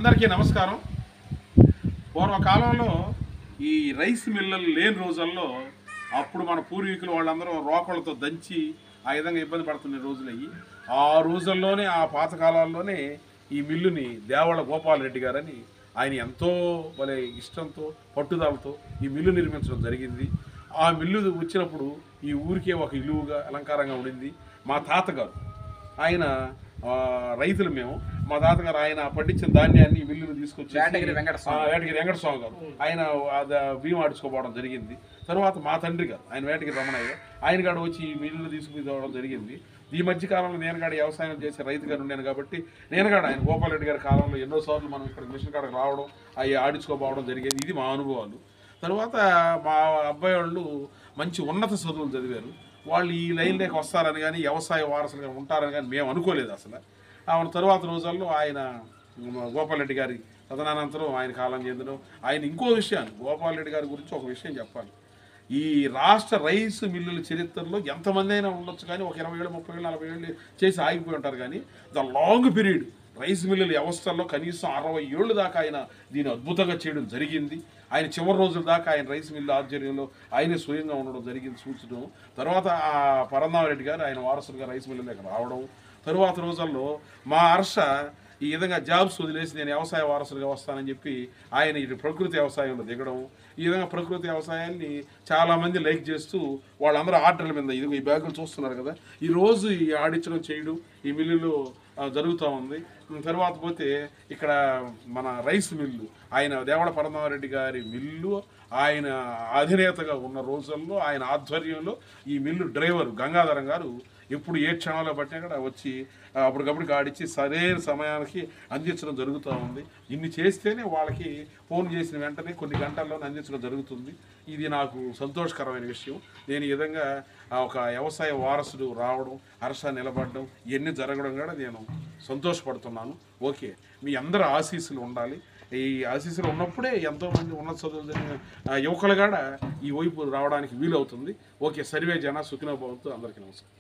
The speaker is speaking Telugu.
అందరికీ నమస్కారం. పూర్వకాలంలో ఈ రైస్ మిల్లలు లేని రోజుల్లో అప్పుడు మన పూర్వీకులు వాళ్ళందరూ రోకళ్ళతో దంచి ఆ విధంగా ఇబ్బంది పడుతున్న రోజులయ్యి ఆ రోజుల్లోనే ఆ పాతకాలాల్లోనే ఈ మిల్లుని దేవళ గోపాలరెడ్డి గారని ఆయన ఎంతో భలే ఇష్టంతో పట్టుదలతో ఈ మిల్లు నిర్మించడం జరిగింది. ఆ మిల్లు వచ్చినప్పుడు ఈ ఊరికే ఒక ఇలువుగా అలంకారంగా ఉండింది. మా తాతగారు ఆయన రైతులు మేము, మా తాతగారు ఆయన పండించిన ధాన్యాన్ని మిల్లును తీసుకొచ్చి వేటగిరి వెంకటస్వామి గారు ఆయన బియ్యం ఆడుచుకోపోవడం జరిగింది. తర్వాత మా తండ్రి గారు ఆయన వేటగిరి రమణయ్య ఆయన కాడ వచ్చి ఈ మిల్లును తీసుకుపోవడం జరిగింది. ఈ మధ్య కాలంలో నేను కాడ వ్యవసాయం చేసే రైతుగా ఉండాను కాబట్టి నేను కాడ ఆయన గోపాలరెడ్డి గారి కాలంలో ఎన్నోసార్లు మనం ఇక్కడ మిషన్ కాడకు రావడం అవి ఆడించుకోపోవడం జరిగేది. ఇది మా అనుభవాలు. తర్వాత మా అబ్బాయి వాళ్ళు మంచి ఉన్నత చదువులు చదివారు. వాళ్ళు ఈ లైన్లోకి వస్తారని కానీ వ్యవసాయ వారసులుగా ఉంటారని కానీ మేము అనుకోలేదు అసలు. ఆమె తర్వాత రోజుల్లో ఆయన గోపాలరెడ్డి గారి తదనంతరం ఆయన కాలం చెందడం. ఆయన ఇంకో విషయాన్ని గోపాలరెడ్డి గారి గురించి ఒక విషయం చెప్పాలి. ఈ రాష్ట్ర రైస్ మిల్లుల చరిత్రలో ఎంతమంది అయినా ఉండొచ్చు కానీ ఒక 20 ఏళ్ళు 30 ఏళ్ళు 40 ఏళ్ళు చేసి ఆగిపోయి ఉంటారు. కానీ ద లాంగ్ పీరియడ్ రైస్ మిల్లుల వ్యవస్థల్లో కనీసం 60 ఏళ్ళు దాకా ఆయన దీన్ని అద్భుతంగా చేయడం జరిగింది. ఆయన చివరి రోజుల దాకా ఆయన రైస్ మిల్లు ఆధ్వర్యంలో ఆయనే స్వయంగా ఉండడం జరిగింది సూచడం. తర్వాత ఆ పరంధామరెడ్డి గారు ఆయన వారసులుగా రైస్ మిల్లులోకి రావడం. తరువాత రోజుల్లో మా హర్ష ఈ విధంగా జాబ్స్ వదిలేసి నేను వ్యవసాయ వారసులుగా వస్తానని చెప్పి ఆయన ఇది ప్రకృతి వ్యవసాయంలో దిగడం. ఈ విధంగా ప్రకృతి వ్యవసాయాన్ని చాలామంది లైక్ చేస్తూ వాళ్ళందరూ ఆర్డర్ల మీద ఇది ఈ బ్యాగులు చూస్తున్నారు కదా, ఈరోజు ఈ ఆడించడం చేయడం ఈ మిల్లులో జరుగుతూ ఉంది. తర్వాత పోతే ఇక్కడ మన రైస్ మిల్లు ఆయన దేవళ పరంధామరెడ్డి గారి మిల్లు ఆయన అధినేతగా ఉన్న రోజుల్లో ఆయన ఆధ్వర్యంలో ఈ మిల్లు డ్రైవర్ గంగాధరం గారు ఎప్పుడు ఏ క్షణంలో బట్టి అక్కడ వచ్చి అప్పటికప్పుడు ఆడిచ్చి సరైన సమయానికి అందించడం జరుగుతూ ఉంది. ఇన్ని చేస్తేనే వాళ్ళకి ఫోన్ చేసిన వెంటనే కొన్ని గంటల్లోనే అందించడం జరుగుతుంది. ఇది నాకు సంతోషకరమైన విషయం. నేను ఈ విధంగా ఒక వ్యవసాయ వారసుడు రావడం, హర్ష నిలబడడం ఇవన్నీ జరగడం కూడా నేను సంతోషపడుతున్నాను. ఓకే, మీ అందరూ ఆశీస్సులు ఉండాలి. ఈ ఆశీస్సులు ఉన్నప్పుడే ఎంతోమంది ఉన్నత చదువులు జరిగిన యువకులు కూడా ఈ వైపు రావడానికి వీలవుతుంది. ఓకే, సర్వే జన సుఖినో భవంతు. అందరికీ నమస్కారం.